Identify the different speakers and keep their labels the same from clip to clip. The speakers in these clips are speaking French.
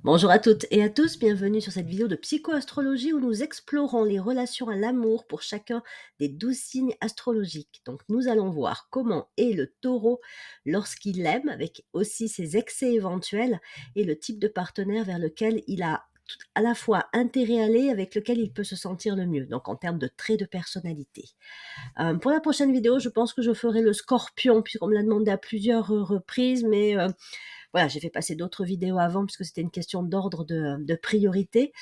Speaker 1: Bonjour à toutes et à tous, bienvenue sur cette vidéo de psychoastrologie où nous explorons les relations à l'amour pour chacun des 12 signes astrologiques. Donc nous allons voir comment est le taureau lorsqu'il aime, avec aussi ses excès éventuels, et le type de partenaire vers lequel il a à la fois intérêt à aller, avec lequel il peut se sentir le mieux, donc en termes de traits de personnalité. Pour la prochaine vidéo, je pense que je ferai le scorpion, puisqu'on me l'a demandé à plusieurs reprises, mais voilà, j'ai fait passer d'autres vidéos avant puisque c'était une question d'ordre de priorité.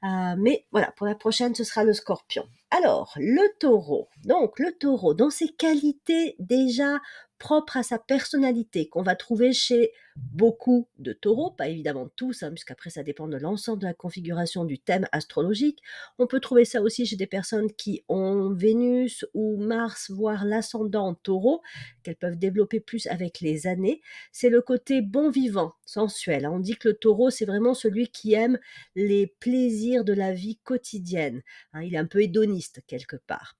Speaker 1: Mais voilà, pour la prochaine, ce sera le scorpion. Alors, le taureau. Donc, le taureau, dans ses qualités déjà propres à sa personnalité, qu'on va trouver chez beaucoup de taureaux, pas évidemment tous, hein, puisqu'après ça dépend de l'ensemble de la configuration du thème astrologique. On peut trouver ça aussi chez des personnes qui ont Vénus ou Mars, voire l'ascendant en taureau, qu'elles peuvent développer plus avec les années. C'est le côté bon vivant, sensuel. On dit que le taureau, c'est vraiment celui qui aime les plaisirs de la vie quotidienne. Hein, il est un peu hédoniste quelque part.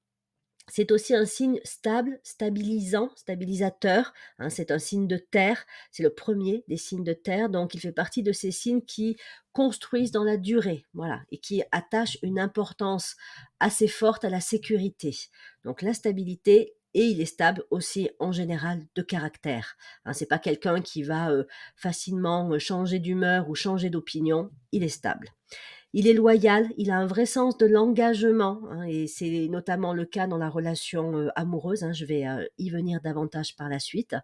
Speaker 1: C'est aussi un signe stable, stabilisant, stabilisateur. Hein, c'est un signe de terre. C'est le premier des signes de terre. Donc, il fait partie de ces signes qui construisent dans la durée, voilà, et qui attachent une importance assez forte à la sécurité. Donc, la stabilité. Et il est stable aussi en général de caractère. Hein, c'est pas quelqu'un qui va facilement changer d'humeur ou changer d'opinion. Il est stable. Il est loyal, il a un vrai sens de l'engagement, hein, et c'est notamment le cas dans la relation amoureuse. Hein, je vais y venir davantage par la suite.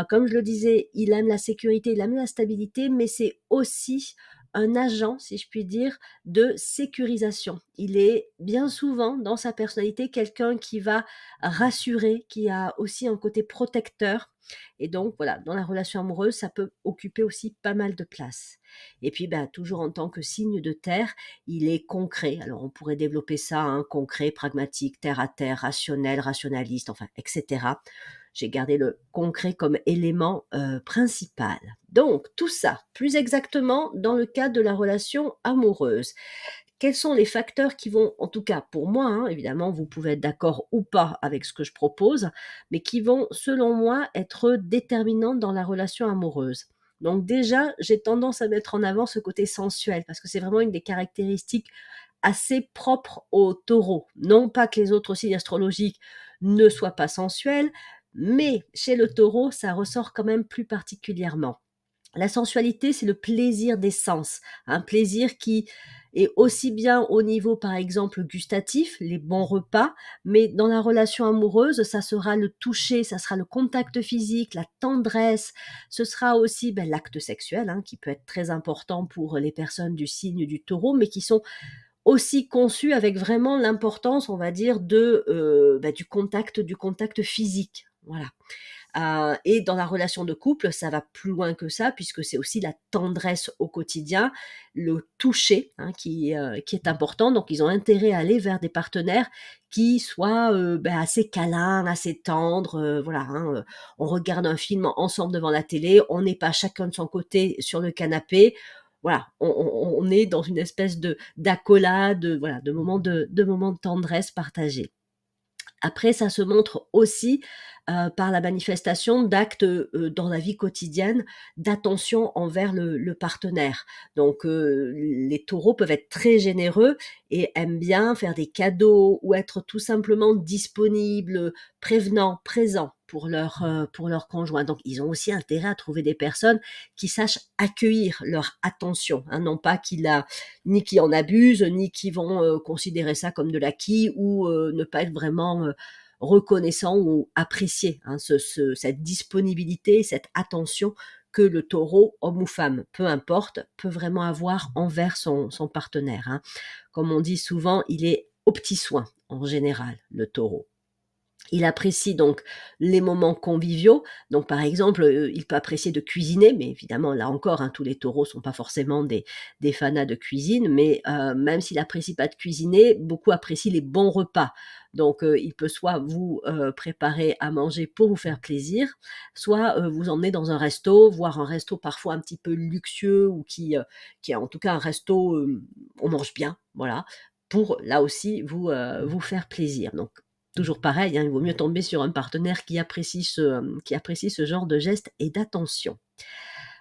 Speaker 1: Comme je le disais, il aime la sécurité, il aime la stabilité, mais c'est aussi un agent, si je puis dire, de sécurisation. Il est bien souvent dans sa personnalité quelqu'un qui va rassurer, qui a aussi un côté protecteur. Et donc, voilà, dans la relation amoureuse, ça peut occuper aussi pas mal de place. Et puis, ben, toujours en tant que signe de terre, il est concret. Alors, on pourrait développer ça, hein, concret, pragmatique, terre à terre, rationnel, rationaliste, enfin, etc. J'ai gardé le concret comme élément principal. Donc, tout ça, plus exactement dans le cas de la relation amoureuse. Quels sont les facteurs qui vont, en tout cas pour moi, hein, évidemment, vous pouvez être d'accord ou pas avec ce que je propose, mais qui vont, selon moi, être déterminants dans la relation amoureuse. Donc déjà, j'ai tendance à mettre en avant ce côté sensuel, parce que c'est vraiment une des caractéristiques assez propres au taureau. Non pas que les autres signes astrologiques ne soient pas sensuels, mais chez le taureau, ça ressort quand même plus particulièrement. La sensualité, c'est le plaisir des sens, un plaisir qui est aussi bien au niveau, par exemple, gustatif, les bons repas, mais dans la relation amoureuse, ça sera le toucher, ça sera le contact physique, la tendresse, ce sera aussi l'acte sexuel, hein, qui peut être très important pour les personnes du signe du taureau, mais qui sont aussi conçus avec vraiment l'importance, on va dire, du contact physique. Voilà. Et dans la relation de couple, ça va plus loin que ça, puisque c'est aussi la tendresse au quotidien, le toucher, hein, qui est important. Donc, ils ont intérêt à aller vers des partenaires qui soient assez câlins, assez tendres. Voilà, hein, on regarde un film ensemble devant la télé, on n'est pas chacun de son côté sur le canapé. Voilà, on est dans une espèce de d'accolade, voilà, de moments de tendresse partagés. Après, ça se montre aussi par la manifestation d'actes dans la vie quotidienne d'attention envers le partenaire. Donc, les taureaux peuvent être très généreux et aiment bien faire des cadeaux ou être tout simplement disponibles, prévenants, présents pour leur conjoint. Donc, ils ont aussi intérêt à trouver des personnes qui sachent accueillir leur attention, hein, non pas ni qui en abusent, ni qui vont considérer ça comme de l'acquis ou ne pas être vraiment reconnaissant ou apprécier, hein, cette disponibilité, cette attention que le taureau, homme ou femme, peu importe, peut vraiment avoir envers son partenaire. Hein. Comme on dit souvent, il est au petit soin en général, le taureau. Il apprécie donc les moments conviviaux. Donc, par exemple, il peut apprécier de cuisiner, mais évidemment, là encore, hein, tous les taureaux sont pas forcément des fanas de cuisine, mais même s'il apprécie pas de cuisiner, beaucoup apprécient les bons repas. Donc, il peut soit vous préparer à manger pour vous faire plaisir, soit vous emmener dans un resto, voire un resto parfois un petit peu luxueux ou qui est en tout cas un resto, on mange bien, voilà, pour là aussi vous faire plaisir. Donc toujours pareil, hein, il vaut mieux tomber sur un partenaire qui apprécie ce genre de gestes et d'attention.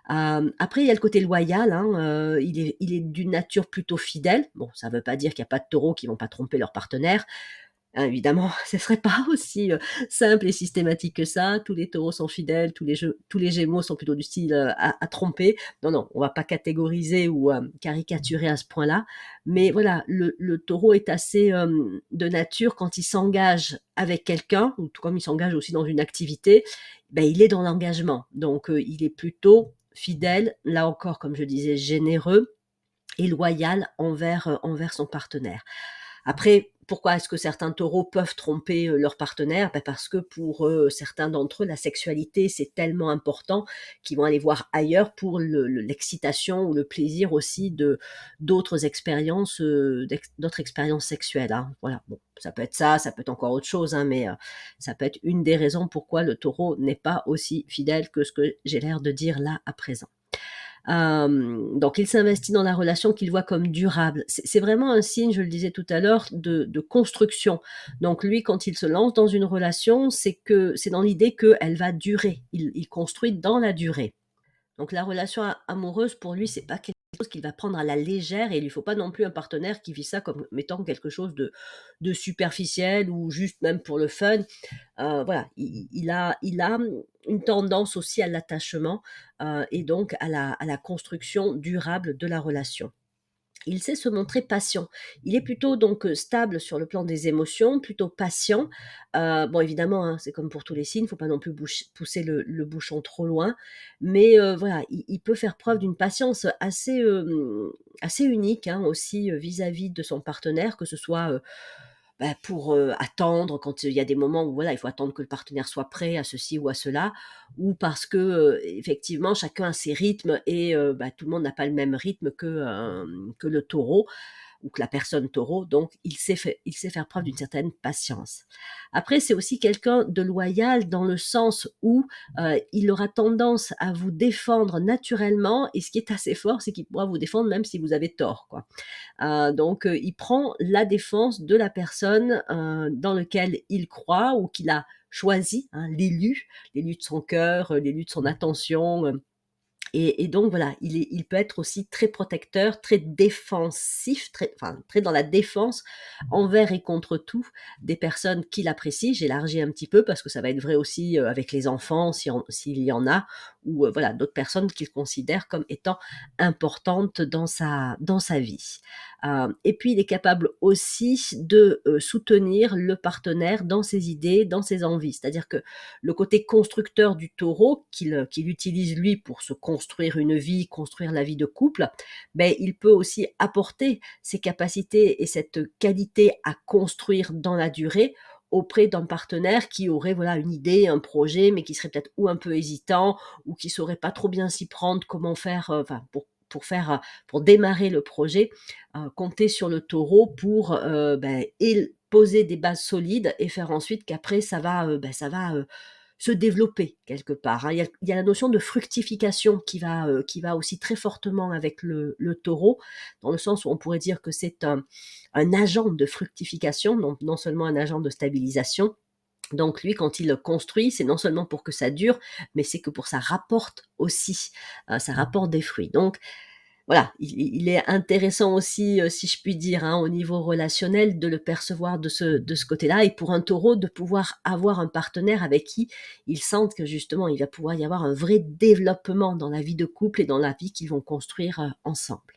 Speaker 1: Après, il y a le côté loyal, hein, il est d'une nature plutôt fidèle. Bon, ça ne veut pas dire qu'il y a pas de taureaux qui vont pas tromper leur partenaire. Évidemment, ce serait pas aussi, simple et systématique que ça. Tous les taureaux sont fidèles, tous les gémeaux sont plutôt du style, à tromper. Non, non, on va pas catégoriser ou, caricaturer à ce point-là. Mais voilà, le taureau est assez, de nature quand il s'engage avec quelqu'un ou tout comme il s'engage aussi dans une activité, ben, il est dans l'engagement. Donc, il est plutôt fidèle, là encore, comme je disais, généreux et loyal envers son partenaire. Après, pourquoi est-ce que certains taureaux peuvent tromper leur partenaire? Ben parce que pour certains d'entre eux, la sexualité, c'est tellement important qu'ils vont aller voir ailleurs pour l'excitation ou le plaisir aussi de d'autres expériences, d'autres expériences sexuelles, hein. Voilà, bon, ça peut être ça peut être encore autre chose, hein, mais ça peut être une des raisons pourquoi le taureau n'est pas aussi fidèle que ce que j'ai l'air de dire là à présent. Donc il s'investit dans la relation qu'il voit comme durable. C'est vraiment un signe, je le disais tout à l'heure, de construction. Donc lui, quand il se lance dans une relation, c'est dans l'idée qu'elle va durer. Il construit dans la durée. Donc la relation amoureuse, pour lui, c'est pas quelque chose qu'il va prendre à la légère et il lui faut pas non plus un partenaire qui vit ça comme mettant quelque chose de superficiel ou juste même pour le fun. Voilà, il a une tendance aussi à l'attachement, et donc à la construction durable de la relation. Il sait se montrer patient. Il est plutôt donc, stable sur le plan des émotions, plutôt patient. Bon évidemment, hein, c'est comme pour tous les signes, il ne faut pas non plus pousser le bouchon trop loin. Mais, voilà, il peut faire preuve d'une patience assez unique, hein, aussi, vis-à-vis de son partenaire, que ce soit, bah, pour, attendre quand il y a des moments où voilà, il faut attendre que le partenaire soit prêt à ceci ou à cela, ou parce que, effectivement chacun a ses rythmes et bah, tout le monde n'a pas le même rythme que le taureau ou que la personne taureau, donc il sait faire preuve d'une certaine patience. Après, c'est aussi quelqu'un de loyal dans le sens où, il aura tendance à vous défendre naturellement et ce qui est assez fort, c'est qu'il pourra vous défendre même si vous avez tort, quoi. Donc, il prend la défense de la personne, dans lequel il croit ou qu'il a choisi, hein, l'élu de son cœur, l'élu de son attention, et donc voilà, il peut être aussi très protecteur, très défensif, très dans la défense envers et contre tout des personnes qu'il apprécie. J'élargis un petit peu parce que ça va être vrai aussi, avec les enfants s'il y en a ou, voilà, d'autres personnes qu'il considère comme étant importantes dans sa vie. Et puis il est capable aussi de, soutenir le partenaire dans ses idées, dans ses envies. C'est-à-dire que le côté constructeur du taureau qu'il utilise lui pour se construire une vie, construire la vie de couple, ben, il peut aussi apporter ses capacités et cette qualité à construire dans la durée auprès d'un partenaire qui aurait voilà une idée, un projet, mais qui serait peut-être ou un peu hésitant ou qui saurait pas trop bien s'y prendre, comment faire, enfin pour démarrer le projet, compter sur le taureau pour poser des bases solides et faire ensuite qu'après ça va se développer quelque part, hein. Il y a la notion de fructification qui va aussi très fortement avec le taureau, dans le sens où on pourrait dire que c'est un agent de fructification, donc non seulement un agent de stabilisation. Donc lui, quand il construit, c'est non seulement pour que ça dure, mais c'est que pour ça rapporte aussi, ça rapporte des fruits. Donc voilà, il est intéressant aussi, si je puis dire, hein, au niveau relationnel, de le percevoir de ce côté-là et pour un taureau, de pouvoir avoir un partenaire avec qui il sente que justement, il va pouvoir y avoir un vrai développement dans la vie de couple et dans la vie qu'ils vont construire, ensemble.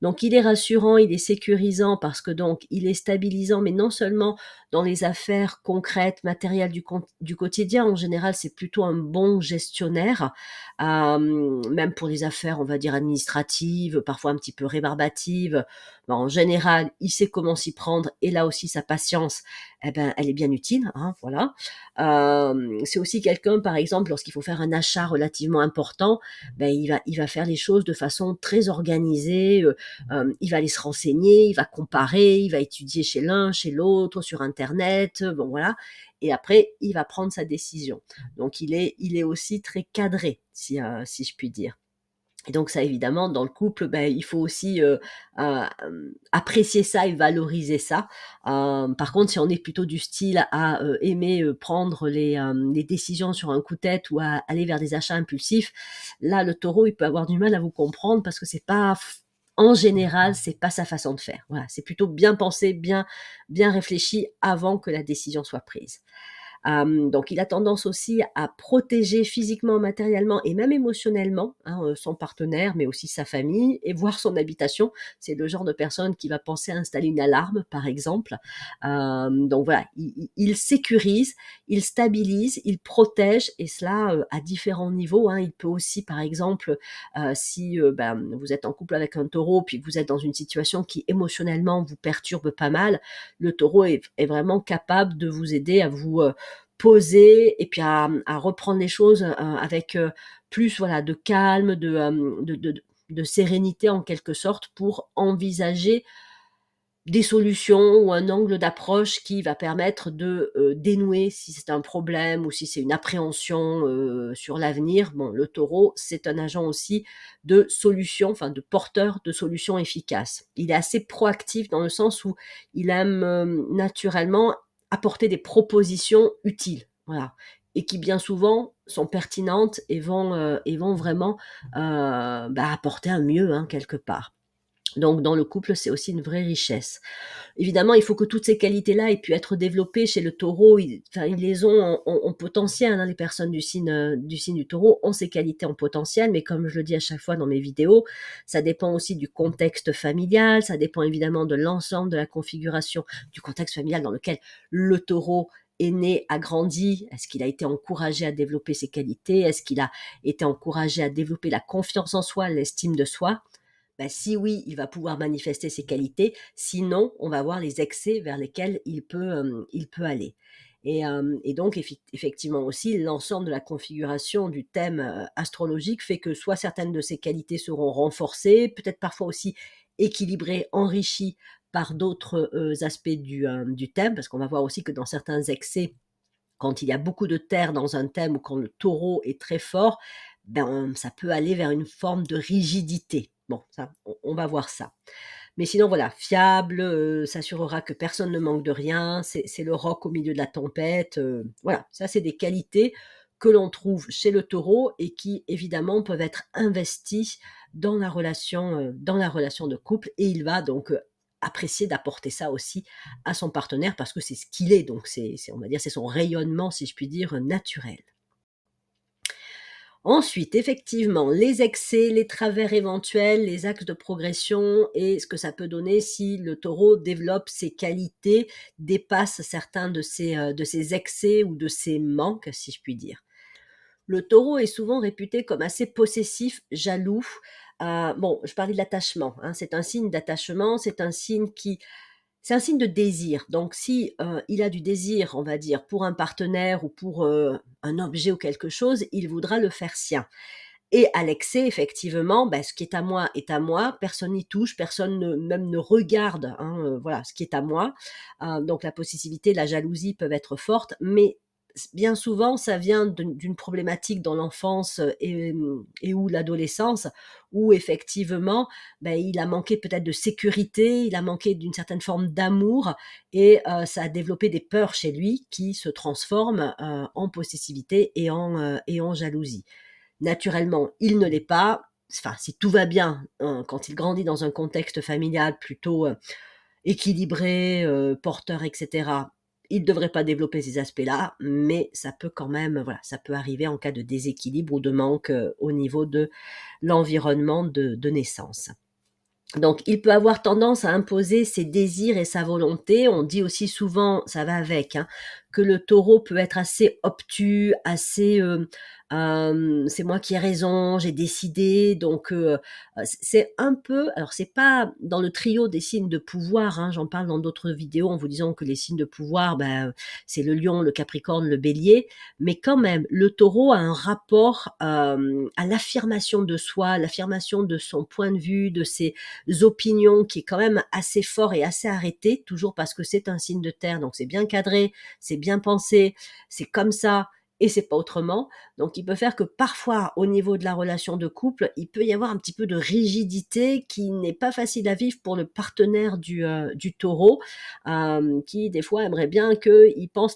Speaker 1: Donc il est rassurant, il est sécurisant parce que donc il est stabilisant, mais non seulement dans les affaires concrètes, matérielles du quotidien. En général, c'est plutôt un bon gestionnaire, même pour les affaires, on va dire administratives, parfois un petit peu rébarbatives. Ben, en général, il sait comment s'y prendre et là aussi sa patience, eh ben, elle est bien utile, hein, voilà. C'est aussi quelqu'un, par exemple, lorsqu'il faut faire un achat relativement important, ben, il va faire les choses de façon très organisée, il va aller se renseigner, il va comparer, il va étudier chez l'un, chez l'autre, sur internet, bon voilà et après il va prendre sa décision. Donc il est aussi très cadré si je puis dire. Et donc ça, évidemment, dans le couple, il faut aussi, apprécier ça et valoriser ça. Par contre, si on est plutôt du style à, aimer, prendre les décisions sur un coup de tête ou à aller vers des achats impulsifs, là, le taureau, il peut avoir du mal à vous comprendre parce que c'est pas f en général, c'est pas sa façon de faire. Voilà, c'est plutôt bien pensé, bien réfléchi avant que la décision soit prise. Donc il a tendance aussi à protéger physiquement, matériellement et même émotionnellement, hein, son partenaire, mais aussi sa famille et voire son habitation. C'est le genre de personne qui va penser à installer une alarme, par exemple. Donc voilà, il sécurise, il stabilise, il protège et cela, à différents niveaux, hein. Il peut aussi, par exemple, si, vous êtes en couple avec un taureau, puis que vous êtes dans une situation qui émotionnellement vous perturbe pas mal, le taureau est vraiment capable de vous aider à vous, poser et puis à reprendre les choses, avec, plus voilà de calme, de sérénité en quelque sorte pour envisager des solutions ou un angle d'approche qui va permettre de, dénouer si c'est un problème ou si c'est une appréhension, sur l'avenir. Bon, le taureau, c'est un agent aussi de solution, enfin de porteur de solutions efficaces. Il est assez proactif dans le sens où il aime, naturellement apporter des propositions utiles, voilà, et qui bien souvent sont pertinentes et vont vraiment, apporter un mieux, hein, quelque part. Donc dans le couple, c'est aussi une vraie richesse. Évidemment, il faut que toutes ces qualités-là aient pu être développées chez le taureau. Ils les ont en potentiel, hein, les personnes du signe du taureau ont ces qualités en potentiel, mais comme je le dis à chaque fois dans mes vidéos, ça dépend aussi du contexte familial, ça dépend évidemment de l'ensemble de la configuration du contexte familial dans lequel le taureau est né, a grandi. Est-ce qu'il a été encouragé à développer ses qualités? Est-ce qu'il a été encouragé à développer la confiance en soi, l'estime de soi? Si oui, il va pouvoir manifester ses qualités, sinon on va voir les excès vers lesquels il peut aller. Et donc effectivement aussi, l'ensemble de la configuration du thème, astrologique fait que soit certaines de ces qualités seront renforcées, peut-être parfois aussi équilibrées, enrichies par d'autres, aspects du thème, parce qu'on va voir aussi que dans certains excès, quand il y a beaucoup de terre dans un thème ou quand le taureau est très fort, ça peut aller vers une forme de rigidité. Bon, ça, on va voir ça. Mais sinon, voilà, fiable, s'assurera que personne ne manque de rien, c'est le roc au milieu de la tempête, voilà, ça c'est des qualités que l'on trouve chez le taureau et qui évidemment peuvent être investies dans la relation de couple et il va donc, apprécier d'apporter ça aussi à son partenaire parce que c'est ce qu'il est, donc c'est on va dire, c'est son rayonnement, si je puis dire, naturel. Ensuite, effectivement, les excès, les travers éventuels, les axes de progression et ce que ça peut donner si le taureau développe ses qualités, dépasse certains de ses excès ou de ses manques, si je puis dire. Le taureau est souvent réputé comme assez possessif, jaloux. Bon, je parlais de l'attachement, hein, c'est un signe d'attachement, c'est un signe de désir. Donc si, il a du désir, on va dire, pour un partenaire ou pour, un objet ou quelque chose, il voudra le faire sien. Et à l'excès, effectivement, ce qui est à moi, personne n'y touche, personne ne regarde, hein, voilà, ce qui est à moi. Donc la possessivité, la jalousie peuvent être fortes, mais bien souvent, ça vient d'une problématique dans l'enfance, et ou l'adolescence où effectivement, il a manqué peut-être de sécurité, il a manqué d'une certaine forme d'amour et ça a développé des peurs chez lui qui se transforment, en possessivité et en jalousie. Naturellement, il ne l'est pas. Enfin, si tout va bien, quand il grandit dans un contexte familial plutôt, équilibré, porteur et cetera, il ne devrait pas développer ces aspects-là, mais ça peut quand même, voilà, ça peut arriver en cas de déséquilibre ou de manque, au niveau de l'environnement de naissance. Donc il peut avoir tendance à imposer ses désirs et sa volonté. On dit aussi souvent, ça va avec, hein, que le taureau peut être assez obtus, assez, «C'est moi qui ai raison, j'ai décidé», donc c'est un peu alors c'est pas dans le trio des signes de pouvoir, hein, j'en parle dans d'autres vidéos en vous disant que les signes de pouvoir, c'est le lion, le capricorne, le bélier, mais quand même, le taureau a un rapport, à l'affirmation de soi, l'affirmation de son point de vue, de ses opinions qui est quand même assez fort et assez arrêté, toujours parce que c'est un signe de terre, donc c'est bien cadré, c'est bien pensé, c'est comme ça et c'est pas autrement. Donc il peut faire que parfois, au niveau de la relation de couple, il peut y avoir un petit peu de rigidité qui n'est pas facile à vivre pour le partenaire du taureau, qui des fois aimerait bien qu'il pense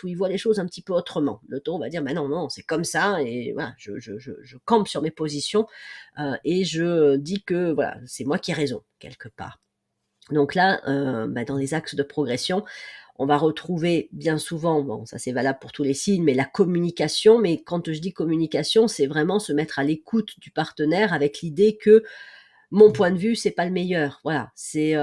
Speaker 1: ou il voit les choses un petit peu autrement. Le taureau va dire, ben non, non, c'est comme ça, et voilà, je campe sur mes positions, et je dis que voilà, c'est moi qui ai raison, quelque part. Donc là, dans les axes de progression, on va retrouver bien souvent, bon ça c'est valable pour tous les signes, mais la communication. Mais quand je dis communication, c'est vraiment se mettre à l'écoute du partenaire avec l'idée que mon point de vue, c'est pas le meilleur. Voilà, c'est,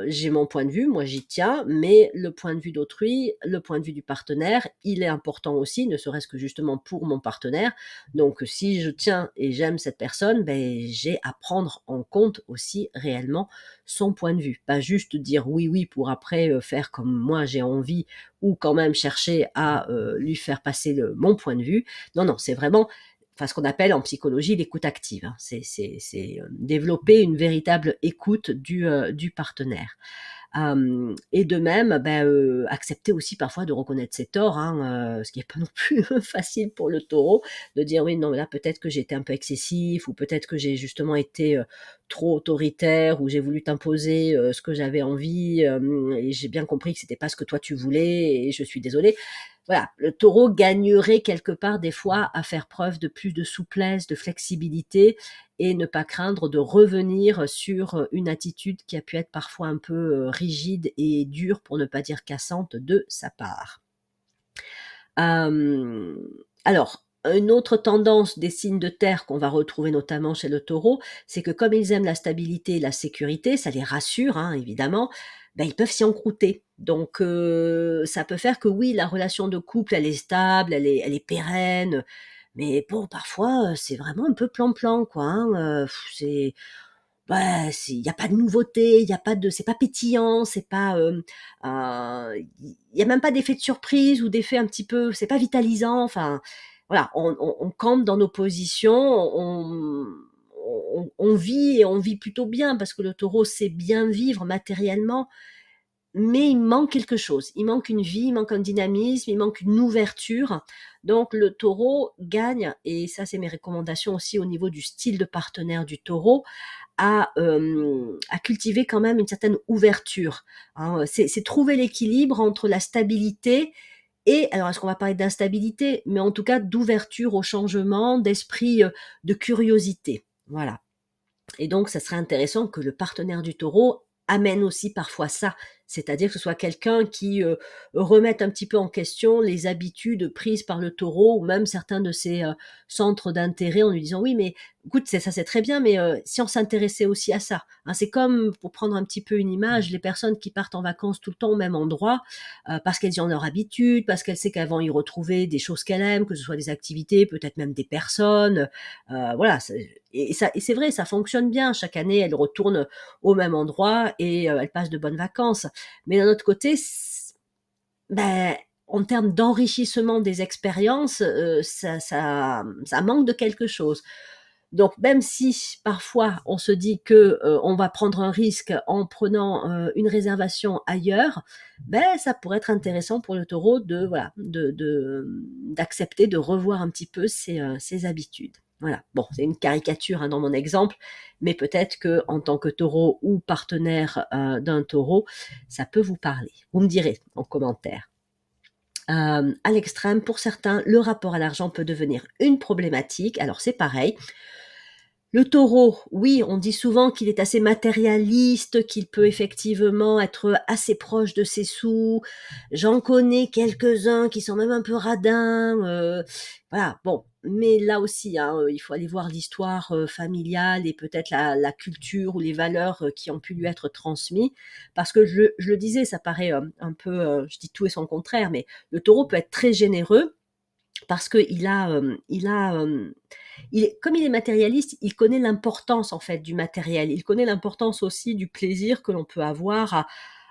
Speaker 1: j'ai mon point de vue, moi j'y tiens, mais le point de vue d'autrui, le point de vue du partenaire, il est important aussi, ne serait-ce que justement pour mon partenaire. Donc si je tiens et j'aime cette personne, j'ai à prendre en compte aussi réellement son point de vue. Pas juste dire oui, oui pour après, faire comme moi j'ai envie, ou quand même chercher à, lui faire passer mon point de vue. Non, non, c'est vraiment, enfin ce qu'on appelle en psychologie l'écoute active, hein. C'est développer une véritable écoute du partenaire. Et de même, accepter aussi parfois de reconnaître ses torts, hein, ce qui est pas non plus facile pour le taureau, de dire: «Oui, non, là, peut-être que j'ai été un peu excessif, ou peut-être que j'ai justement été, trop autoritaire, ou j'ai voulu t'imposer, ce que j'avais envie, et j'ai bien compris que c'était pas ce que toi tu voulais, et je suis désolé». Voilà, le taureau gagnerait quelque part des fois à faire preuve de plus de souplesse, de flexibilité, et ne pas craindre de revenir sur une attitude qui a pu être parfois un peu, rigide et dure, pour ne pas dire cassante, de sa part. Hem, alors, une autre tendance des signes de terre qu'on va retrouver notamment chez le taureau, c'est que comme ils aiment la stabilité et la sécurité, ça les rassure, hein, évidemment, ils peuvent s'y encrouter. Donc ça peut faire que oui, la relation de couple, elle est stable, elle est pérenne, mais bon, parfois, c'est vraiment un peu plan-plan, quoi, hein, c'est il y a pas de nouveauté, il y a pas de c'est pas pétillant, c'est pas, il y a même pas d'effet de surprise ou d'effet un petit peu, c'est pas vitalisant, enfin, voilà, on campe dans nos positions, on vit, et on vit plutôt bien parce que le taureau sait bien vivre matériellement, mais il manque quelque chose. Il manque une vie, il manque un dynamisme, il manque une ouverture. Donc le taureau gagne, et ça c'est mes recommandations aussi au niveau du style de partenaire du taureau, à cultiver quand même une certaine ouverture, hein. C'est trouver l'équilibre entre la stabilité et, alors est-ce qu'on va parler d'instabilité? Mais en tout cas d'ouverture au changement, d'esprit, de curiosité. Voilà. Et donc, ça serait intéressant que le partenaire du taureau amène aussi parfois ça. C'est-à-dire que ce soit quelqu'un qui, remette un petit peu en question les habitudes prises par le taureau, ou même certains de ses, centres d'intérêt, en lui disant: «Oui, mais écoute, c'est ça, c'est très bien, mais si on s'intéressait aussi à ça», hein. C'est comme, pour prendre un petit peu une image, les personnes qui partent en vacances tout le temps au même endroit, parce qu'elles y ont leur habitude, parce qu'elles savent qu'elles vont y retrouver des choses qu'elles aiment, que ce soit des activités, peut-être même des personnes, voilà, et c'est vrai, ça fonctionne bien. Chaque année, elles retournent au même endroit, et elles passent de bonnes vacances. Mais d'un autre côté, ben, en termes d'enrichissement des expériences, ça manque de quelque chose. Donc même si parfois on se dit que, on va prendre un risque en prenant, une réservation ailleurs, ça pourrait être intéressant pour le taureau de voilà, d'accepter de revoir un petit peu ses habitudes. Voilà. Bon, c'est une caricature, hein, dans mon exemple, mais peut-être que en tant que taureau ou partenaire, d'un taureau, ça peut vous parler. Vous me direz en commentaire. À l'extrême, pour certains, le rapport à l'argent peut devenir une problématique. Alors c'est pareil, le taureau, oui, on dit souvent qu'il est assez matérialiste, qu'il peut effectivement être assez proche de ses sous. J'en connais quelques-uns qui sont même un peu radins, voilà, bon. Mais là aussi, hein, il faut aller voir l'histoire, familiale, et peut-être la culture ou les valeurs, qui ont pu lui être transmis. Parce que je le disais, ça paraît, un peu, je dis tout et son contraire, mais le taureau peut être très généreux parce comme il est matérialiste, il connaît l'importance en fait du matériel. Il connaît l'importance aussi du plaisir que l'on peut avoir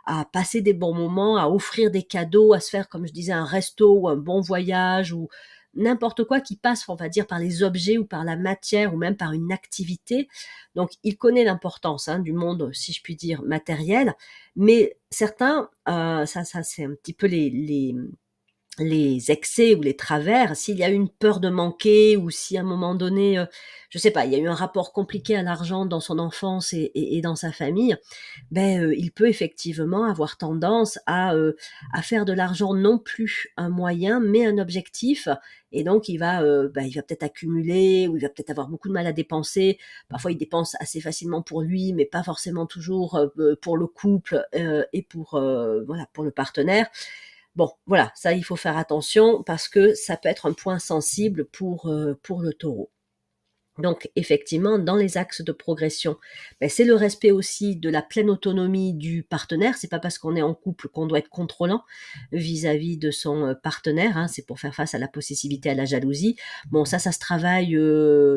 Speaker 1: à passer des bons moments, à offrir des cadeaux, à se faire, comme je disais, un resto ou un bon voyage, ou n'importe quoi qui passe, on va dire, par les objets ou par la matière ou même par une activité. Donc, il connaît l'importance, hein, du monde, si je puis dire, matériel. Mais certains, ça c'est un petit peu les excès ou les travers, s'il y a une peur de manquer ou si à un moment donné, je sais pas, il y a eu un rapport compliqué à l'argent dans son enfance et dans sa famille, il peut effectivement avoir tendance à faire de l'argent non plus un moyen, mais un objectif et donc il va peut-être accumuler ou il va peut-être avoir beaucoup de mal à dépenser. Parfois, il dépense assez facilement pour lui, mais pas forcément toujours, pour le couple, et voilà, pour le partenaire. Bon, voilà, ça, il faut faire attention parce que ça peut être un point sensible pour le taureau. Donc effectivement, dans les axes de progression, c'est le respect aussi de la pleine autonomie du partenaire. C'est pas parce qu'on est en couple qu'on doit être contrôlant vis-à-vis de son partenaire, hein. C'est pour faire face à la possessivité, à la jalousie. Bon, ça se travaille.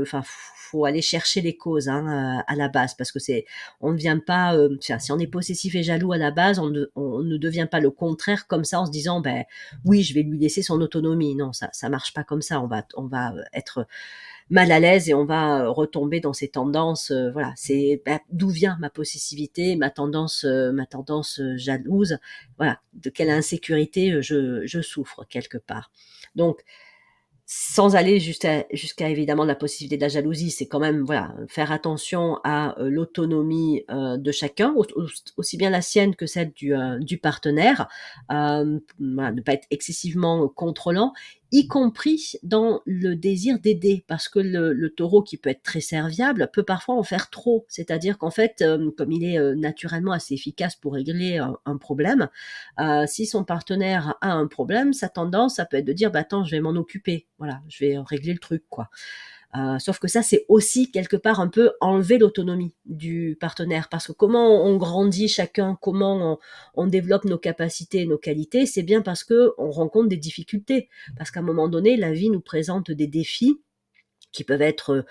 Speaker 1: Enfin, faut aller chercher les causes, hein, à la base, parce que on ne vient pas. Enfin, si on est possessif et jaloux à la base, on ne devient pas le contraire comme ça en se disant, oui, je vais lui laisser son autonomie. Non, ça marche pas comme ça. On va être mal à l'aise et on va retomber dans ces tendances. Voilà, c'est d'où vient ma possessivité, ma tendance jalouse. Voilà, de quelle insécurité je souffre quelque part. Donc, sans aller jusqu'à évidemment la possibilité de la jalousie, c'est quand même voilà, faire attention à, l'autonomie, de chacun, aussi bien la sienne que celle du partenaire. Voilà, ne pas être excessivement, contrôlant, y compris dans le désir d'aider. Parce que le taureau qui peut être très serviable, peut parfois en faire trop. C'est-à-dire qu'en fait, comme il est, naturellement assez efficace pour régler un problème, si son partenaire a un problème, sa tendance, ça peut être de dire: «Attends, je vais m'en occuper. Voilà, je vais régler le truc, quoi». Sauf que ça, c'est aussi quelque part un peu enlever l'autonomie du partenaire. Parce que comment on grandit chacun, comment on développe nos capacités et nos qualités, c'est bien parce qu'on rencontre des difficultés. Parce qu'à un moment donné, la vie nous présente des défis qui peuvent être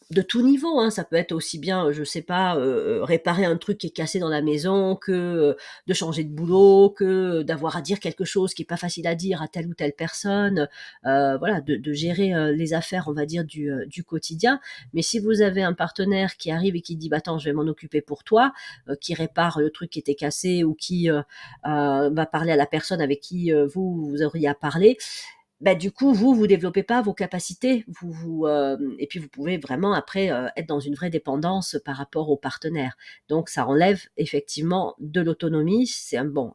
Speaker 1: de tout niveau, hein. Ça peut être aussi bien, je sais pas, réparer un truc qui est cassé dans la maison que, de changer de boulot, que d'avoir à dire quelque chose qui est pas facile à dire à telle ou telle personne, voilà, de gérer, les affaires, on va dire, du quotidien. Mais si vous avez un partenaire qui arrive et qui dit: «Attends, je vais m'en occuper pour toi», qui répare le truc qui était cassé ou qui, va parler à la personne avec qui, vous auriez à parler, du coup, vous développez pas vos capacités, et puis vous pouvez vraiment après, être dans une vraie dépendance par rapport au partenaire. Donc ça enlève effectivement de l'autonomie.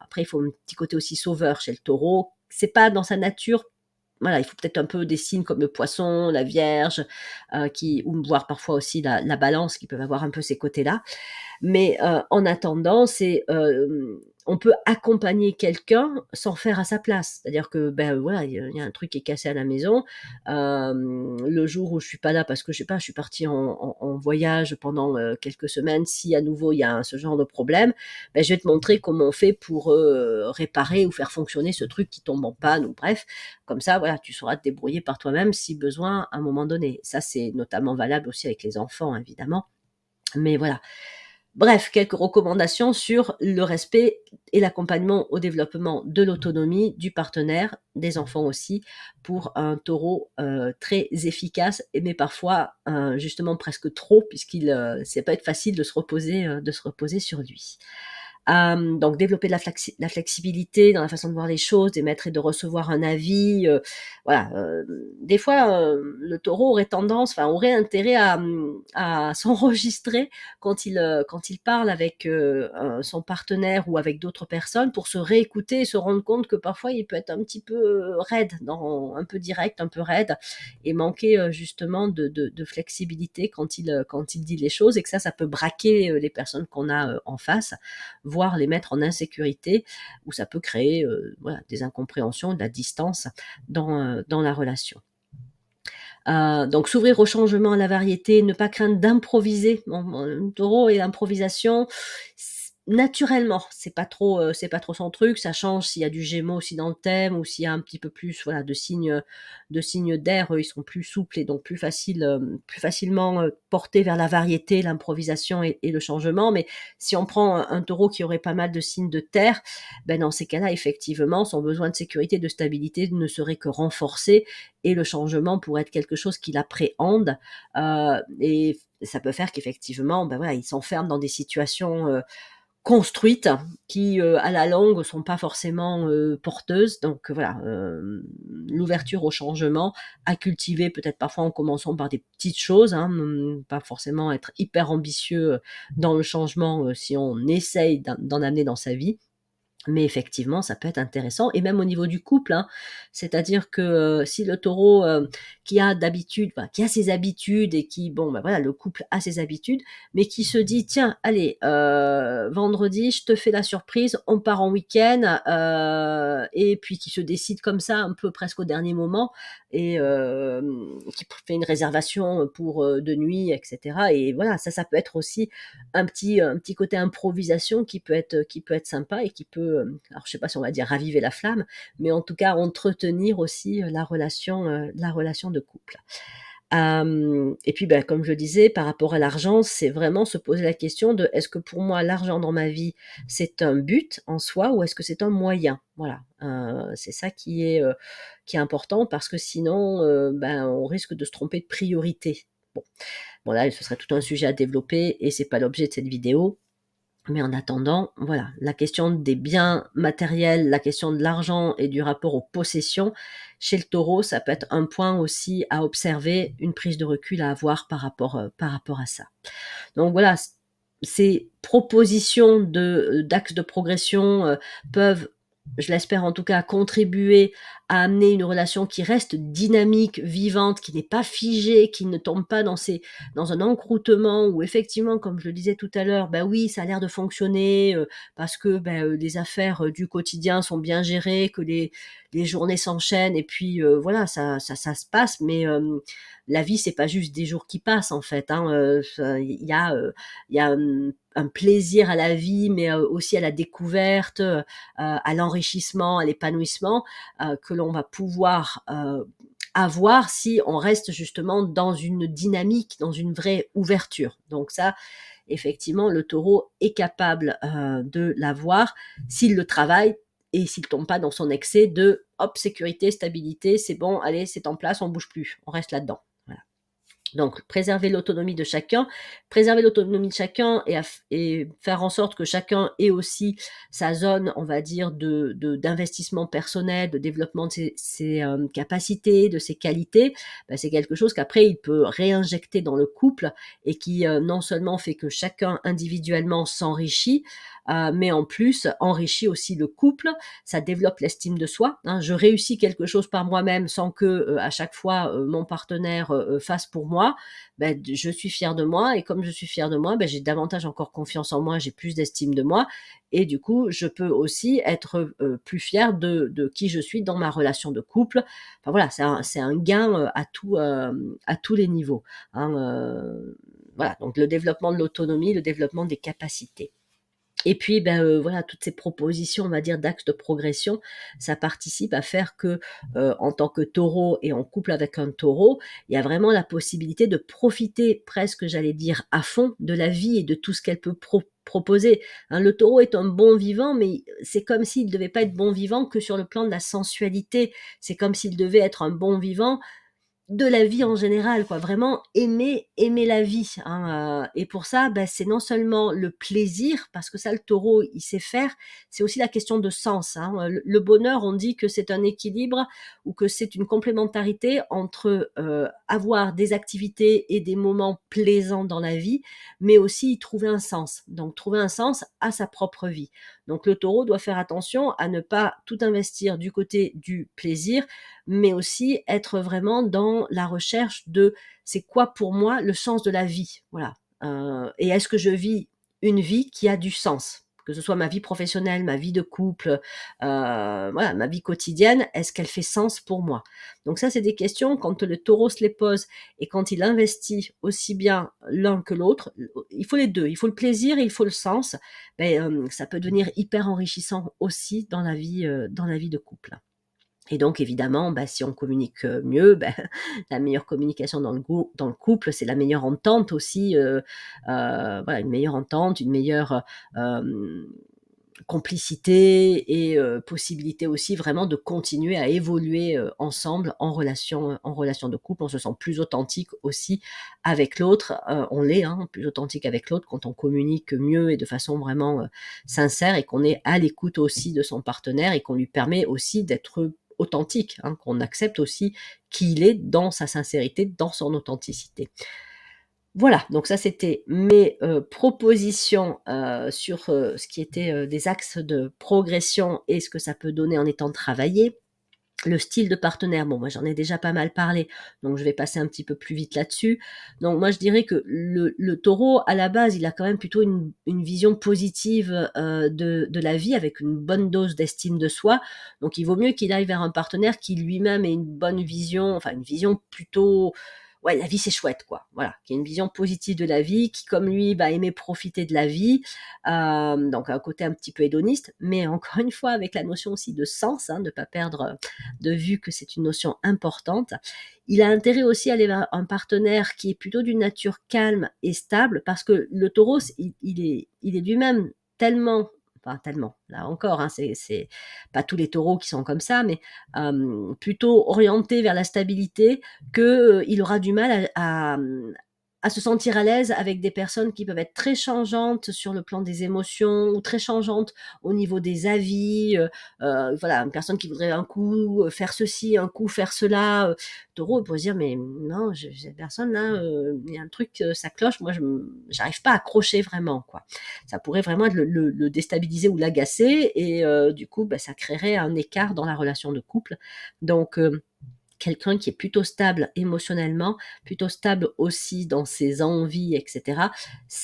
Speaker 1: Après il faut un petit côté aussi sauveur chez le taureau. C'est pas dans sa nature. Voilà, il faut peut-être un peu des signes comme le poisson, la vierge, ou voire parfois aussi la balance qui peuvent avoir un peu ces côtés-là. Mais, en attendant, on peut accompagner quelqu'un sans faire à sa place. C'est-à-dire que, voilà, il y a un truc qui est cassé à la maison. Le jour où je suis pas là parce que je sais pas, je suis partie en voyage pendant, quelques semaines, si à nouveau il y a ce genre de problème, je vais te montrer comment on fait pour, réparer ou faire fonctionner ce truc qui tombe en panne ou bref. Comme ça, voilà, tu sauras te débrouiller par toi-même si besoin à un moment donné. Ça, c'est notamment valable aussi avec les enfants, évidemment. Mais voilà. Bref, quelques recommandations sur le respect et l'accompagnement au développement de l'autonomie du partenaire, des enfants aussi, pour un taureau, très efficace mais parfois, justement presque trop puisqu'il, ça peut être facile de se reposer sur lui. Donc développer de la flexibilité dans la façon de voir les choses, d'émettre et de recevoir un avis, voilà, des fois, le taureau aurait intérêt à s'enregistrer quand il parle avec, son partenaire ou avec d'autres personnes pour se réécouter et se rendre compte que parfois il peut être un petit peu, raide, un peu direct, un peu raide et manquer, justement de flexibilité quand il dit les choses et que ça peut braquer, les personnes qu'on a, en face, voire les mettre en insécurité, où ça peut créer, voilà, des incompréhensions, de la distance dans la relation. Donc s'ouvrir au changement, à la variété, ne pas craindre d'improviser. Le taureau et l'improvisation, naturellement, c'est pas trop son truc. Ça change s'il y a du Gémeaux aussi dans le thème ou s'il y a un petit peu plus, voilà, de signes d'air, eux, ils sont plus souples et donc plus facilement, portés vers la variété, l'improvisation et le changement. Mais si on prend un taureau qui aurait pas mal de signes de terre, dans ces cas-là, effectivement, son besoin de sécurité, de stabilité ne serait que renforcé et le changement pourrait être quelque chose qu'il appréhende, et ça peut faire qu'effectivement, voilà, il s'enferme dans des situations, construites qui, à la longue sont pas forcément, porteuses. Donc voilà, l'ouverture au changement à cultiver peut-être parfois en commençant par des petites choses, hein, pas forcément être hyper ambitieux, dans le changement, si on essaye d'en amener dans sa vie. Mais effectivement, ça peut être intéressant et même au niveau du couple, hein. C'est-à-dire que, si le taureau, qui a d'habitude enfin, qui a ses habitudes et qui bon, bah, voilà, le couple a ses habitudes, mais qui se dit: «Tiens, allez, vendredi, je te fais la surprise, on part en week-end», et puis qui se décide comme ça, un peu presque au dernier moment et qui fait une réservation, pour, 2 nuits et cetera et voilà, ça peut être aussi un petit côté improvisation qui peut être sympa et qui peut, alors je sais pas si on va dire raviver la flamme, mais en tout cas entretenir aussi, la relation de couple. Et puis, bah, comme je le disais, par rapport à l'argent, c'est vraiment se poser la question de: «Est-ce que pour moi l'argent dans ma vie, c'est un but en soi ou est-ce que c'est un moyen?» Voilà, c'est ça qui est important parce que sinon, ben, on risque de se tromper de priorité. Bon. Bon là, ce serait tout un sujet à développer et c'est pas l'objet de cette vidéo. Mais en attendant, voilà, la question des biens matériels, la question de l'argent et du rapport aux possessions, chez le taureau, ça peut être un point aussi à observer, une prise de recul à avoir par rapport à ça. Donc voilà, ces propositions d'axes de progression, peuvent, je l'espère en tout cas, contribuer à amener une relation qui reste dynamique, vivante, qui n'est pas figée, qui ne tombe pas dans un encroûtement où effectivement, comme je le disais tout à l'heure, bah, oui, ça a l'air de fonctionner, parce que, les affaires, du quotidien sont bien gérées, que les journées s'enchaînent et puis, voilà, ça se passe mais, la vie, c'est pas juste des jours qui passent en fait, hein, il y a, un plaisir à la vie, mais, aussi à la découverte, à l'enrichissement, à l'épanouissement, que l'on va pouvoir, avoir si on reste justement dans une dynamique, dans une vraie ouverture. Donc ça, effectivement, le taureau est capable, de l'avoir s'il le travaille et s'il tombe pas dans son excès de: «Hop, sécurité, stabilité, c'est bon, allez, c'est en place, on bouge plus, on reste là-dedans». Voilà. Donc préserver l'autonomie de chacun et faire en sorte que chacun ait aussi sa zone, on va dire, d'investissement personnel, de développement de ses capacités, de ses qualités, bah, c'est quelque chose qu'après il peut réinjecter dans le couple et qui, non seulement fait que chacun individuellement s'enrichit, mais en plus enrichit aussi le couple. Ça développe l'estime de soi, hein. Je réussis quelque chose par moi-même sans que, à chaque fois, mon partenaire, fasse pour moi. Ben, je suis fière de moi et comme je suis fière de moi, ben, j'ai davantage encore confiance en moi, j'ai plus d'estime de moi et du coup, je peux aussi être, plus fière de qui je suis dans ma relation de couple. Enfin voilà, c'est un gain, à tous les niveaux, hein, voilà, donc le développement de l'autonomie, le développement des capacités. Et puis, voilà, toutes ces propositions, on va dire, d'axes de progression, ça participe à faire que, en tant que taureau et en couple avec un taureau, il y a vraiment la possibilité de profiter presque, j'allais dire, à fond de la vie et de tout ce qu'elle peut proposer. Hein, le taureau est un bon vivant, mais c'est comme s'il ne devait pas être bon vivant que sur le plan de la sensualité. C'est comme s'il devait être un bon vivant de la vie en général, quoi. Vraiment aimer la vie, hein, et pour ça, bah, c'est non seulement le plaisir, parce que ça, le taureau, il sait faire, c'est aussi la question de sens, hein. Le bonheur, on dit que c'est un équilibre ou que c'est une complémentarité entre, avoir des activités et des moments plaisants dans la vie, mais aussi y trouver un sens. Donc trouver un sens à sa propre vie. Donc le taureau doit faire attention à ne pas tout investir du côté du plaisir, mais aussi être vraiment dans la recherche de: «C'est quoi pour moi le sens de la vie?» Voilà, et est-ce que je vis une vie qui a du sens? Que ce soit ma vie professionnelle, ma vie de couple, voilà, ma vie quotidienne, est-ce qu'elle fait sens pour moi? Donc ça, c'est des questions quand le taureau se les pose et quand il investit aussi bien l'un que l'autre, il faut les 2, il faut le plaisir et il faut le sens, ça peut devenir hyper enrichissant aussi dans la vie de couple. Et donc évidemment, bah, si on communique, mieux, la meilleure communication dans le couple, c'est la meilleure entente aussi, voilà, une meilleure entente, une meilleure, complicité et possibilité aussi vraiment de continuer à évoluer, ensemble en relation de couple. On se sent plus authentique aussi avec l'autre, on l'est, hein, plus authentique avec l'autre quand on communique mieux et de façon vraiment, sincère et qu'on est à l'écoute aussi de son partenaire et qu'on lui permet aussi d'être authentique, hein, qu'on accepte aussi qui il est dans sa sincérité, dans son authenticité. Voilà, donc ça c'était mes, propositions, sur, ce qui était, des axes de progression et ce que ça peut donner en étant travaillé. Le style de partenaire, bon moi j'en ai déjà pas mal parlé, donc je vais passer un petit peu plus vite là-dessus. Donc moi je dirais que le taureau à la base, il a quand même plutôt une vision positive, de la vie avec une bonne dose d'estime de soi. Donc il vaut mieux qu'il aille vers un partenaire qui lui-même ait une bonne vision, enfin une vision plutôt ouais, la vie c'est chouette quoi, voilà, qui a une vision positive de la vie, qui comme lui va aimer profiter de la vie, donc un côté un petit peu hédoniste, mais encore une fois avec la notion aussi de sens, hein, de pas perdre de vue que c'est une notion importante. Il a intérêt aussi à aller vers un partenaire qui est plutôt d'une nature calme et stable, parce que le taureau, il est lui-même tellement, enfin tellement, là encore, hein, c'est pas tous les taureaux qui sont comme ça, mais plutôt orienté vers la stabilité, que il aura du mal à se sentir à l'aise avec des personnes qui peuvent être très changeantes sur le plan des émotions ou très changeantes au niveau des avis. Voilà, une personne qui voudrait un coup faire ceci, un coup faire cela. Taureau, il pourrait se dire, mais non, cette personne-là, il y a un truc, ça cloche, moi, j'arrive pas à accrocher vraiment, quoi. Ça pourrait vraiment le déstabiliser ou l'agacer, et du coup, bah, ça créerait un écart dans la relation de couple. Donc, quelqu'un qui est plutôt stable émotionnellement, plutôt stable aussi dans ses envies, etc.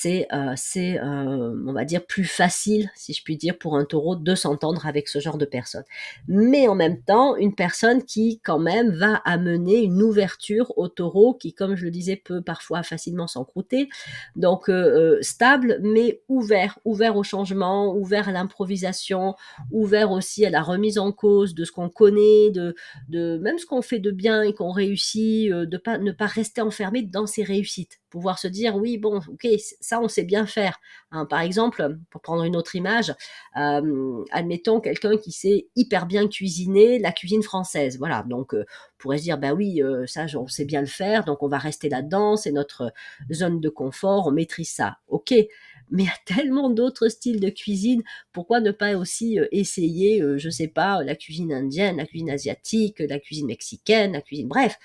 Speaker 1: On va dire, plus facile, si je puis dire, pour un taureau de s'entendre avec ce genre de personne. Mais en même temps, une personne qui, quand même, va amener une ouverture au taureau qui, comme je le disais, peut parfois facilement s'encrouter. Donc, stable, mais ouvert au changement, ouvert à l'improvisation, ouvert aussi à la remise en cause de ce qu'on connaît, de même ce qu'on fait de bien et qu'on réussit, ne pas rester enfermé dans ses réussites. Pouvoir se dire, oui, bon, ok, ça, on sait bien faire. Hein, par exemple, pour prendre une autre image, admettons quelqu'un qui sait hyper bien cuisiner la cuisine française. Voilà, donc on pourrait se dire, bah oui, ça, on sait bien le faire, donc on va rester là-dedans, c'est notre zone de confort, on maîtrise ça. Ok, mais il y a tellement d'autres styles de cuisine, pourquoi ne pas aussi essayer, je sais pas, la cuisine indienne, la cuisine asiatique, la cuisine mexicaine, la cuisine, bref,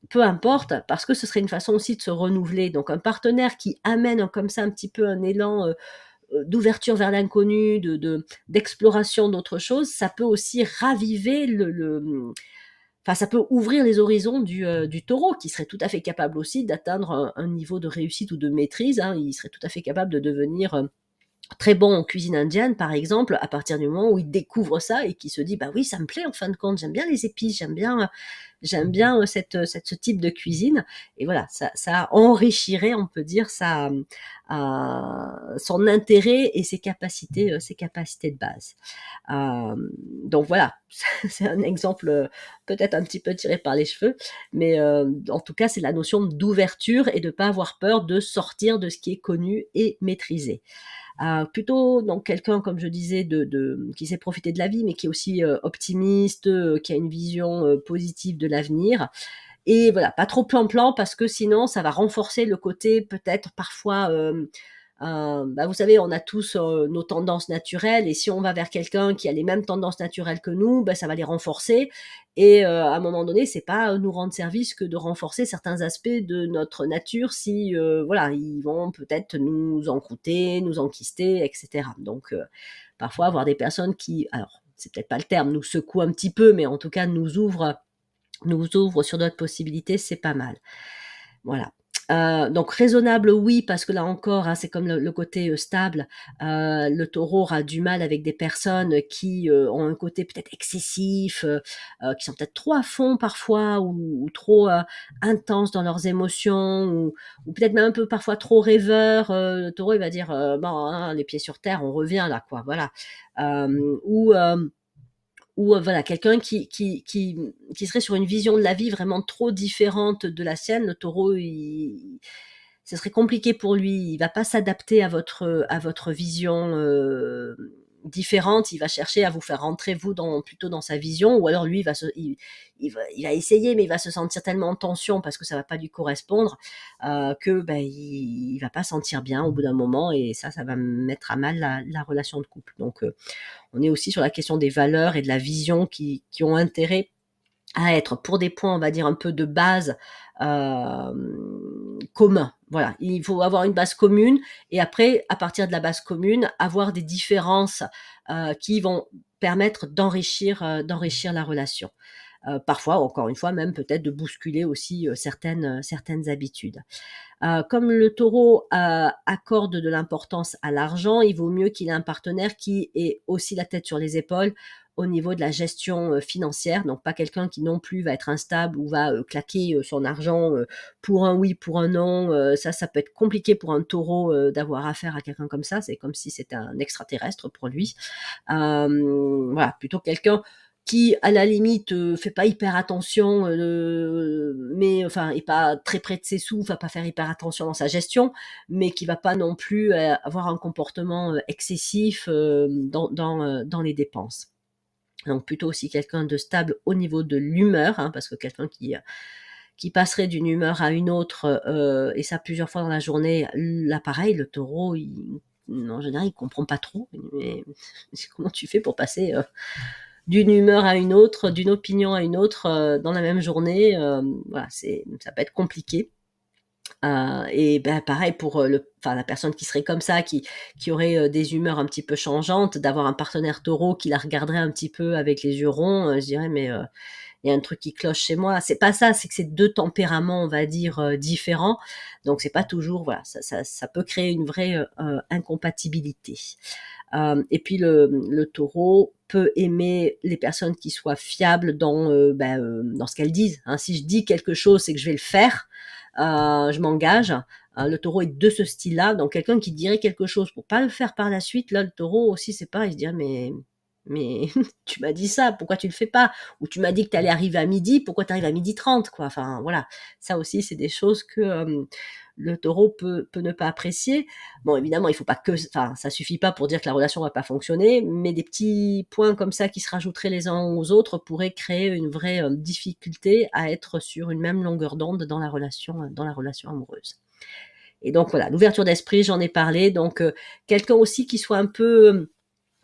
Speaker 1: peu importe, parce que ce serait une façon aussi de se renouveler. Donc un partenaire qui amène comme ça un petit peu un élan d'ouverture vers l'inconnu, d'exploration d'autres choses, ça peut aussi raviver enfin, ça peut ouvrir les horizons du taureau, qui serait tout à fait capable aussi d'atteindre un niveau de réussite ou de maîtrise. Hein. Il serait tout à fait capable de devenir très bon en cuisine indienne, par exemple, à partir du moment où il découvre ça et qu'il se dit, bah oui, ça me plaît en fin de compte, j'aime bien les épices, j'aime bien ce type de cuisine. Et voilà, ça enrichirait, on peut dire, son intérêt et ses capacités de base. Donc voilà, c'est un exemple peut-être un petit peu tiré par les cheveux, mais en tout cas, c'est la notion d'ouverture et de ne pas avoir peur de sortir de ce qui est connu et maîtrisé. Plutôt donc quelqu'un, comme je disais, qui sait profiter de la vie, mais qui est aussi optimiste, qui a une vision positive de l'avenir. Et voilà, pas trop plan-plan, parce que sinon ça va renforcer le côté peut-être parfois, bah, vous savez, on a tous nos tendances naturelles, et si on va vers quelqu'un qui a les mêmes tendances naturelles que nous, bah, ça va les renforcer. Et à un moment donné, c'est pas nous rendre service que de renforcer certains aspects de notre nature, si voilà, ils vont peut-être nous encrouter, nous enquister, etc. Donc parfois avoir des personnes qui, alors c'est peut-être pas le terme, nous secouent un petit peu, mais en tout cas nous ouvrent sur d'autres possibilités, c'est pas mal. Voilà. Donc raisonnable, oui, parce que là encore, hein, c'est comme le côté stable. Le taureau aura du mal avec des personnes qui ont un côté peut-être excessif, qui sont peut-être trop à fond parfois, ou trop intenses dans leurs émotions, ou peut-être même un peu parfois trop rêveurs. Le taureau, il va dire, bon, hein, les pieds sur terre, on revient là, quoi. Voilà. Ou voilà, quelqu'un qui serait sur une vision de la vie vraiment trop différente de la sienne. Le taureau, ce serait compliqué pour lui. Il va pas s'adapter à votre vision différentes, il va chercher à vous faire rentrer vous plutôt dans sa vision, ou alors lui il va essayer, mais il va se sentir tellement en tension parce que ça va pas lui correspondre, que ben il va pas sentir bien au bout d'un moment, et ça va mettre à mal la relation de couple. Donc on est aussi sur la question des valeurs et de la vision qui ont intérêt à être, pour des points, on va dire, un peu de base, communs. Voilà, il faut avoir une base commune, et après, à partir de la base commune, avoir des différences qui vont permettre d'enrichir la relation. Parfois, encore une fois, même peut-être de bousculer aussi certaines habitudes. Comme le taureau accorde de l'importance à l'argent, il vaut mieux qu'il ait un partenaire qui ait aussi la tête sur les épaules au niveau de la gestion financière, donc pas quelqu'un qui non plus va être instable ou va claquer son argent pour un oui, pour un non. Ça peut être compliqué pour un taureau d'avoir affaire à quelqu'un comme ça, c'est comme si c'était un extraterrestre pour lui. Voilà, plutôt quelqu'un qui, à la limite, fait pas hyper attention, mais enfin, est pas très près de ses sous, va pas faire hyper attention dans sa gestion, mais qui va pas non plus avoir un comportement excessif dans les dépenses. Donc plutôt aussi quelqu'un de stable au niveau de l'humeur, hein, parce que quelqu'un qui passerait d'une humeur à une autre, et ça plusieurs fois dans la journée, là pareil, le taureau, en général, il comprend pas trop. Mais comment tu fais pour passer d'une humeur à une autre, d'une opinion à une autre dans la même journée? Voilà, ça peut être compliqué. Et ben pareil pour la personne qui serait comme ça, qui aurait des humeurs un petit peu changeantes, d'avoir un partenaire taureau qui la regarderait un petit peu avec les yeux ronds, je dirais, mais il y a un truc qui cloche chez moi. C'est pas ça, c'est que c'est deux tempéraments, on va dire, différents. Donc c'est pas toujours, voilà, ça peut créer une vraie incompatibilité. Et puis le taureau peut aimer les personnes qui soient fiables dans ce qu'elles disent, hein. Si je dis quelque chose, c'est que je vais le faire. Je m'engage. Le taureau est de ce style-là, donc quelqu'un qui dirait quelque chose pour pas le faire par la suite, là, le taureau aussi, c'est pareil, il se dirait, mais tu m'as dit ça, pourquoi tu le fais pas? Ou tu m'as dit que tu allais arriver à midi, pourquoi tu arrives à 12h30, quoi? Enfin, voilà. Ça aussi, c'est des choses que le taureau peut ne pas apprécier. Bon, évidemment, il faut pas que, enfin, ça suffit pas pour dire que la relation va pas fonctionner, mais des petits points comme ça qui se rajouteraient les uns aux autres pourraient créer une vraie difficulté à être sur une même longueur d'onde dans la relation amoureuse. Et donc voilà, l'ouverture d'esprit, j'en ai parlé. Donc quelqu'un aussi qui soit un peu,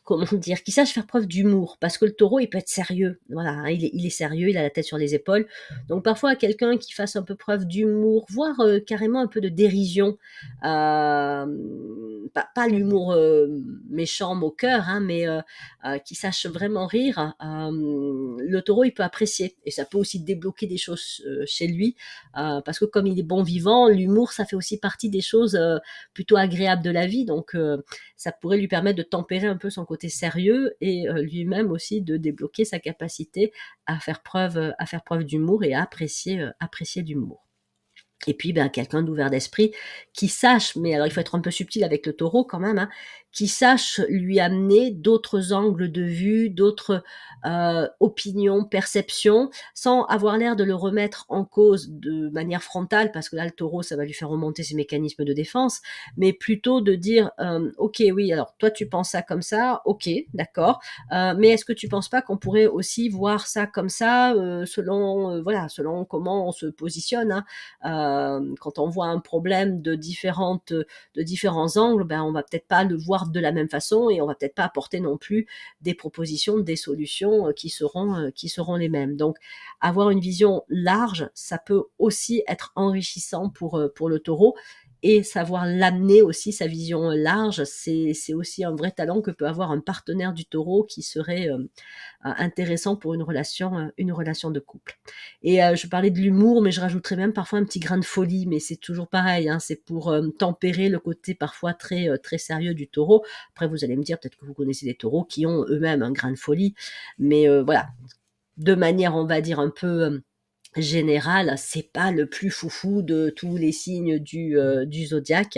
Speaker 1: comment dire, qui sache faire preuve d'humour, parce que le taureau, il peut être sérieux. Voilà, hein, il est sérieux, il a la tête sur les épaules. Donc parfois, quelqu'un qui fasse un peu preuve d'humour, voire carrément un peu de dérision, pas l'humour méchant, moqueur, hein, mais qui sache vraiment rire, le taureau, il peut apprécier. Et ça peut aussi débloquer des choses chez lui, parce que comme il est bon vivant, l'humour, ça fait aussi partie des choses plutôt agréables de la vie. Donc ça pourrait lui permettre de tempérer un peu son côté sérieux, et lui-même aussi de débloquer sa capacité à faire preuve d'humour et à apprécier l'humour. Et puis quelqu'un d'ouvert d'esprit qui sache, mais alors il faut être un peu subtil avec le taureau quand même, hein, qui sache lui amener d'autres angles de vue, d'autres opinions, perceptions, sans avoir l'air de le remettre en cause de manière frontale, parce que là le taureau, ça va lui faire remonter ses mécanismes de défense, mais plutôt de dire ok, oui, alors toi tu penses ça comme ça, ok, d'accord, mais est-ce que tu penses pas qu'on pourrait aussi voir ça comme ça, selon comment on se positionne, hein. Quand on voit un problème de différents angles, on va peut-être pas le voir de la même façon, et on va peut-être pas apporter non plus des propositions, des solutions qui seront les mêmes. Donc avoir une vision large, ça peut aussi être enrichissant pour le taureau, et savoir l'amener aussi, sa vision large, c'est aussi un vrai talent que peut avoir un partenaire du taureau, qui serait intéressant pour une relation de couple. Et je parlais de l'humour, mais je rajouterais même parfois un petit grain de folie, mais c'est toujours pareil, hein, c'est pour tempérer le côté parfois très, très sérieux du taureau. Après, vous allez me dire, peut-être que vous connaissez des taureaux qui ont eux-mêmes un grain de folie, mais voilà, de manière, on va dire, un peu général, c'est pas le plus foufou de tous les signes du zodiaque,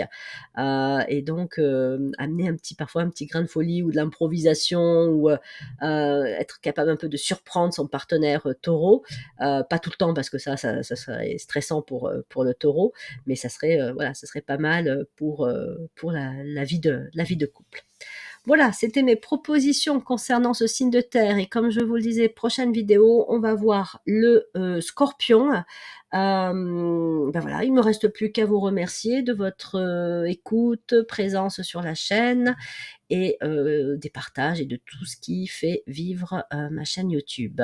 Speaker 1: et donc amener parfois un petit grain de folie ou de l'improvisation, ou être capable un peu de surprendre son partenaire taureau, pas tout le temps, parce que ça serait stressant pour le taureau, mais ça serait pas mal pour la vie de couple. Voilà, c'était mes propositions concernant ce signe de terre. Et comme je vous le disais, prochaine vidéo, on va voir le scorpion. Ben voilà, il me reste plus qu'à vous remercier de votre écoute, présence sur la chaîne et des partages et de tout ce qui fait vivre ma chaîne YouTube.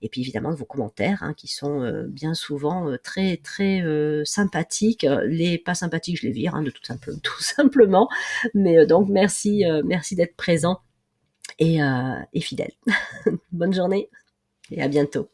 Speaker 1: Et puis évidemment de vos commentaires qui sont bien souvent très très sympathiques. Les pas sympathiques, je les vire de tout simplement. Mais donc merci, merci d'être présent et fidèle. Bonne journée et à bientôt.